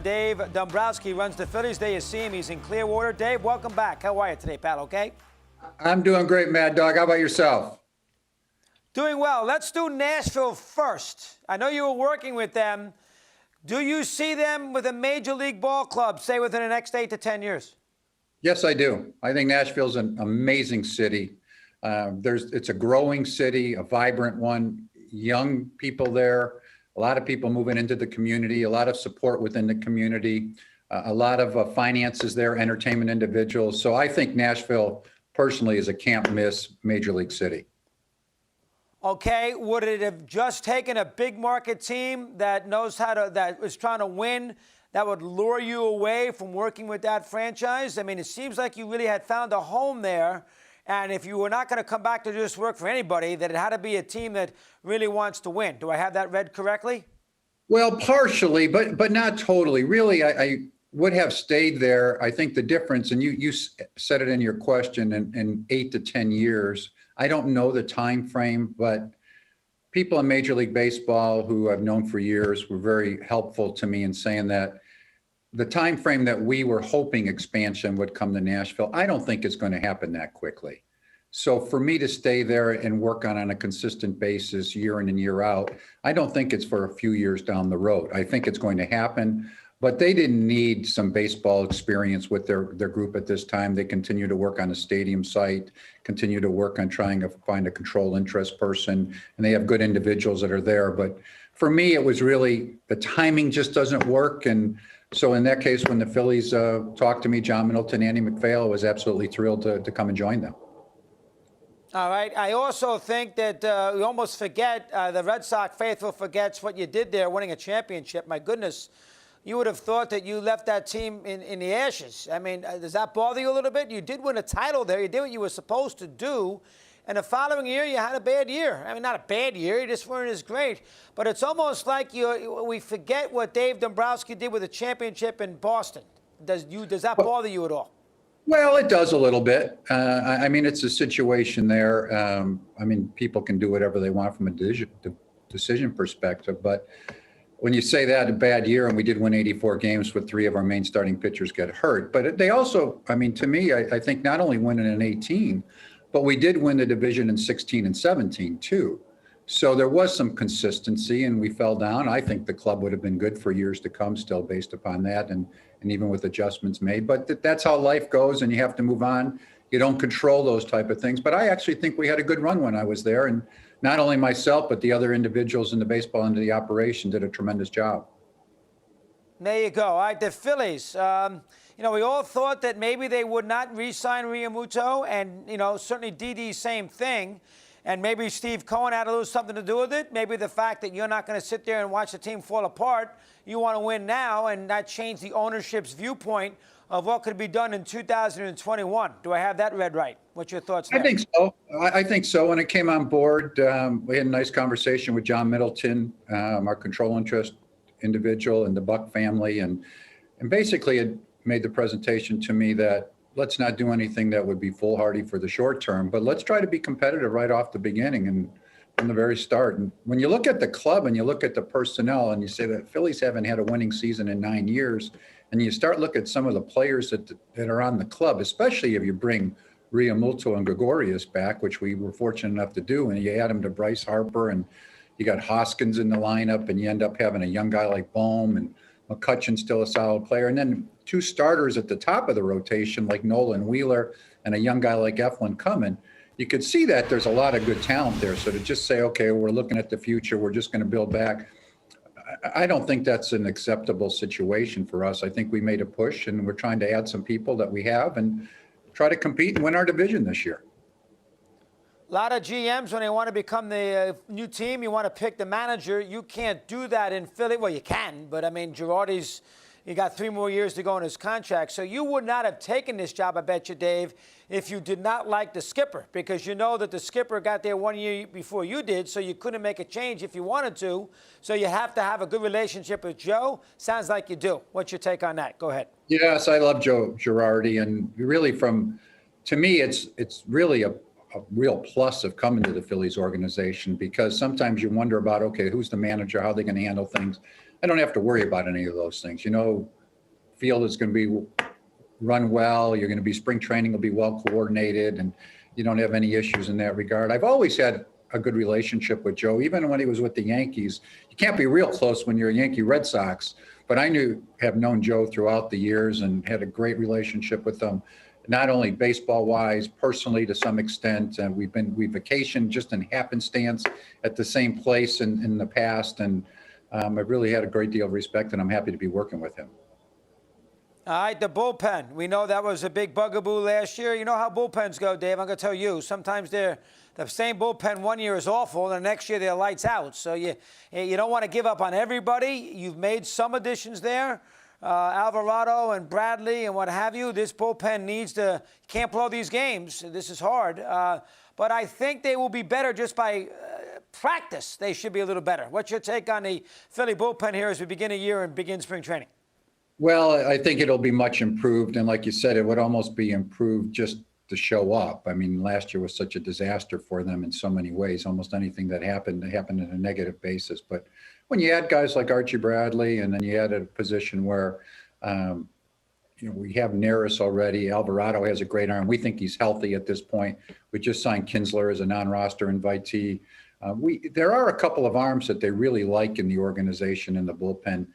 Dave Dombrowski runs the Phillies. There you see him. He's in Clearwater. Dave, welcome back. How are you today, pal? Okay? I'm doing great, Mad Dog. How about yourself? Doing well. Let's do Nashville first. I know you were working with them. Do you see them with a major league ball club, say, within the next 8 to 10 years? Yes, I do. I think Nashville's an amazing city. It's a growing city, a vibrant one, young people there, a lot of people moving into the community, a lot of support within the community, a lot of finances there, entertainment individuals. So I think Nashville personally is a can't miss major league city. Okay, would it have just taken a big market team that is trying to win, that would lure you away from working with that franchise? I mean, it seems like you really had found a home there. And if you were not going to come back to just work for anybody, that it had to be a team that really wants to win. Do I have that read correctly? Well, partially, but not totally. Really, I would have stayed there. I think the difference, and you said it in your question, in 8 to 10 years, I don't know the time frame, but people in Major League Baseball who I've known for years were very helpful to me in saying that the time frame that we were hoping expansion would come to Nashville, I don't think it's going to happen that quickly. So for me to stay there and work on a consistent basis year in and year out, I don't think it's for a few years down the road. I think it's going to happen, but they didn't need some baseball experience with their group at this time. They continue to work on a stadium site, continue to work on trying to find a control interest person, and they have good individuals that are there. But for me, it was really the timing just doesn't work. And so in that case, when the Phillies talked to me, John Middleton, Andy McPhail, I was absolutely thrilled to come and join them. All right. I also think that we almost forget, the Red Sox faithful forgets what you did there, winning a championship. My goodness, you would have thought that you left that team in the ashes. I mean, does that bother you a little bit? You did win a title there. You did what you were supposed to do. And the following year, you had a bad year. I mean, not a bad year. You just weren't as great. But it's almost like we forget what Dave Dombrowski did with the championship in Boston. Does that bother you at all? Well, it does a little bit. I mean, it's a situation there. I mean, people can do whatever they want from a decision perspective. But when you say that, a bad year, and we did win 84 games with 3 of our main starting pitchers get hurt. But they also, I mean, to me, I think not only winning in 18, but we did win the division in 16 and 17, too. So there was some consistency, and we fell down. I think the club would have been good for years to come still based upon that, and even with adjustments made. But that's how life goes, and you have to move on. You don't control those type of things. But I actually think we had a good run when I was there, and not only myself, but the other individuals in the baseball end of the operation did a tremendous job. There you go. All right, the Phillies. We all thought that maybe they would not re-sign Realmuto, and, certainly Didi, same thing. And maybe Steve Cohen had a little something to do with it. Maybe the fact that you're not going to sit there and watch the team fall apart. You want to win now and not change the ownership's viewpoint of what could be done in 2021. Do I have that read right? What's your thoughts there? I think so. I think so. When it came on board, we had a nice conversation with John Middleton, our control interest individual, and the Buck family, and basically it made the presentation to me that let's not do anything that would be foolhardy for the short term, but let's try to be competitive right off the beginning and from the very start. And when you look at the club and you look at the personnel and you say that Phillies haven't had a winning season in 9 years, and you start looking at some of the players that are on the club, especially if you bring Realmuto and Gregorius back, which we were fortunate enough to do, and you add them to Bryce Harper, and you got Hoskins in the lineup, and you end up having a young guy like Bohm, and McCutcheon's still a solid player. And then 2 starters at the top of the rotation, like Nolan Wheeler and a young guy like Eflin coming. You could see that there's a lot of good talent there. So to just say, okay, we're looking at the future, we're just going to build back, I don't think that's an acceptable situation for us. I think we made a push, and we're trying to add some people that we have and try to compete and win our division this year. A lot of GMs, when they want to become the new team, you want to pick the manager. You can't do that in Philly. Well, you can, but I mean, Girardi's, he got 3 more years to go in his contract. So you would not have taken this job, I bet you, Dave, if you did not like the skipper, because you know that the skipper got there 1 year before you did, so you couldn't make a change if you wanted to. So you have to have a good relationship with Joe. Sounds like you do. What's your take on that? Go ahead. Yes, I love Joe Girardi, and really to me, it's really a real plus of coming to the Phillies organization, because sometimes you wonder about, okay, who's the manager? How are they going to handle things? I don't have to worry about any of those things. Field is going to be run well. You're going to be spring training will be well coordinated, and you don't have any issues in that regard. I've always had a good relationship with Joe, even when he was with the Yankees. You can't be real close when you're a Yankee Red Sox, but have known Joe throughout the years and had a great relationship with him, not only baseball wise, personally to some extent. And we vacationed just in happenstance at the same place in the past. And I've really had a great deal of respect, and I'm happy to be working with him. All right, the bullpen. We know that was a big bugaboo last year. You know how bullpens go, Dave. I'm going to tell you. Sometimes the same bullpen one year is awful, and the next year they're lights out. So you don't want to give up on everybody. You've made some additions there, Alvarado and Bradley and what have you. This bullpen can't blow these games. This is hard. But I think they will be better just by practice. They should be a little better. What's your take on the Philly bullpen here as we begin a year and begin spring training? Well, I think it'll be much improved. And like you said, it would almost be improved just to show up. I mean, last year was such a disaster for them in so many ways. Almost anything that happened in a negative basis. But when you add guys like Archie Bradley, and then you add a position where, we have Neris already. Alvarado has a great arm. We think he's healthy at this point. We just signed Kinsler as a non-roster invitee. There are a couple of arms that they really like in the organization in the bullpen.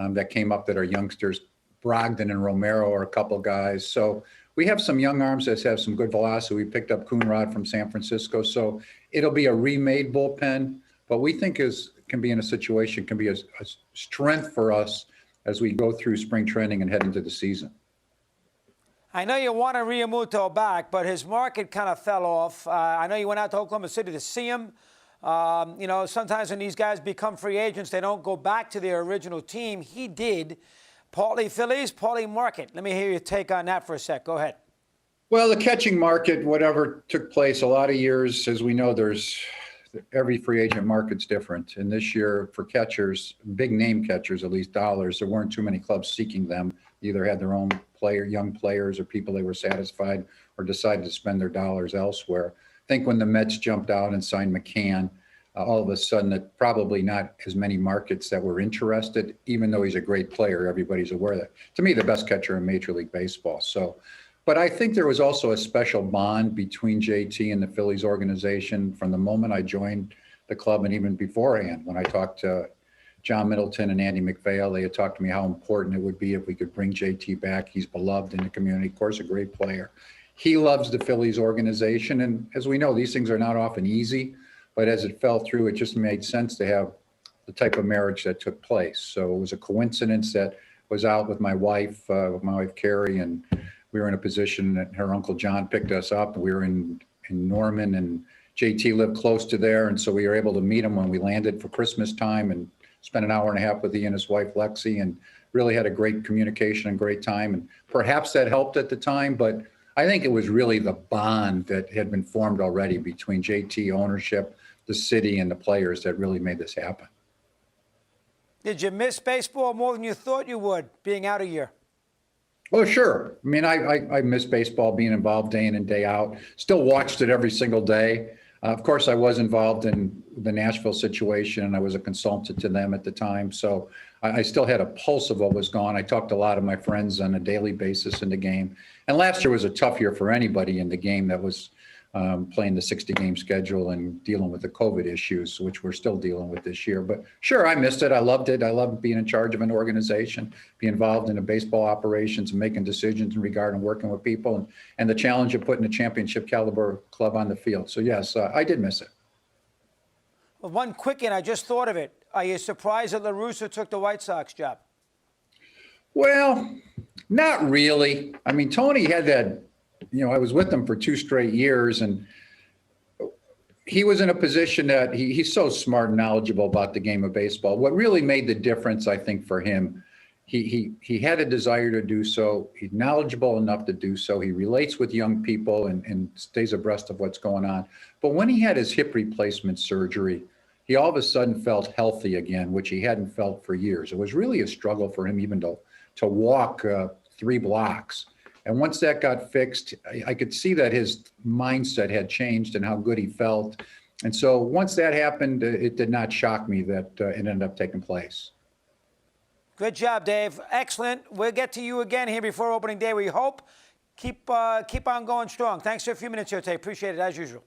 That came up that are youngsters. Brogdon and Romero are a couple guys. So we have some young arms that have some good velocity. We picked up Coonrod from San Francisco. So it'll be a remade bullpen, but we think can be in a situation, can be a strength for us as we go through spring training and head into the season. I know you want Realmuto back, but his market kind of fell off. I know you went out to Oklahoma City to see him. Sometimes when these guys become free agents, they don't go back to their original team. He did. Partly Phillies, partly market. Let me hear your take on that for a sec. Go ahead. Well, the catching market, whatever took place, a lot of years, as we know, every free agent market's different. And this year for catchers, big name catchers, at least dollars, there weren't too many clubs seeking them. Either had their own young players, or people they were satisfied, or decided to spend their dollars elsewhere. I think when the Mets jumped out and signed McCann, all of a sudden, that probably not as many markets that were interested, even though he's a great player. Everybody's aware of that. To me, the best catcher in Major League Baseball. But I think there was also a special bond between JT and the Phillies organization from the moment I joined the club, and even beforehand. When I talked to John Middleton and Andy McPhail, they had talked to me how important it would be if we could bring JT back. He's beloved in the community, of course, a great player. He loves the Phillies organization. And as we know, these things are not often easy, but as it fell through, it just made sense to have the type of marriage that took place. So it was a coincidence that was out with my wife Carrie, and we were in a position that her Uncle John picked us up. We were in Norman, and JT lived close to there. And so we were able to meet him when we landed for Christmas time, and spent an hour and a half with he and his wife, Lexi, and really had a great communication and great time. And perhaps that helped at the time, but I think it was really the bond that had been formed already between JT ownership, the city, and the players that really made this happen. Did you miss baseball more than you thought you would, being out a year? Well, sure. I mean, I miss baseball, being involved day in and day out. Still watched it every single day. Of course, I was involved in the Nashville situation, and I was a consultant to them at the time. So I still had a pulse of what was going on. I talked to a lot of my friends on a daily basis in the game. And last year was a tough year for anybody in the game that was playing the 60-game schedule and dealing with the COVID issues, which we're still dealing with this year. But sure, I missed it. I loved it. I loved being in charge of an organization, being involved in the baseball operations and making decisions in regard and working with people, and the challenge of putting a championship caliber club on the field. So yes, I did miss it. Well, one quick, and I just thought of it. Are you surprised that La Russa took the White Sox job? Well, not really. I mean, Tony had that, I was with him for 2 straight years, and he was in a position that he's so smart and knowledgeable about the game of baseball. What really made the difference, I think, for him, he had a desire to do so. He's knowledgeable enough to do so. He relates with young people and stays abreast of what's going on. But when he had his hip replacement surgery, he all of a sudden felt healthy again, which he hadn't felt for years. It was really a struggle for him even to walk 3 blocks. And once that got fixed, I could see that his mindset had changed and how good he felt. And so once that happened, it did not shock me that it ended up taking place. Good job, Dave. Excellent. We'll get to you again here before opening day, we hope. Keep on going strong. Thanks for a few minutes here today. Appreciate it, as usual.